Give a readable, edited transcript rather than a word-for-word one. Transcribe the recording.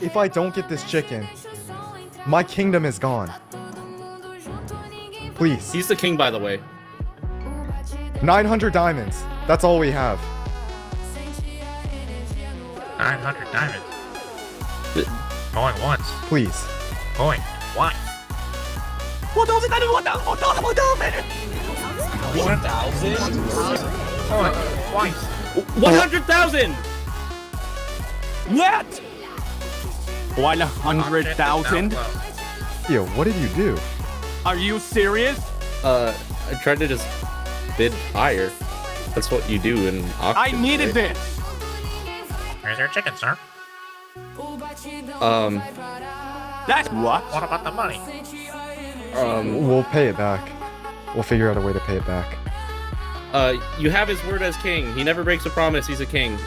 If I don't get this chicken, my kingdom is gone. Please. He's the king, by the way. 900 diamonds. That's all we have. 900 diamonds. Going once. Please. Going twice. 1,000? Going twice. 100,000! What? 100,000? Yo, what did you do? Are you serious? I tried to just bid higher. That's what you do in auctions. I needed right? this. Here's your chicken, sir. That's what? What about the money? We'll pay it back. We'll figure out a way to pay it back. You have his word as king. He never breaks a promise. He's a king.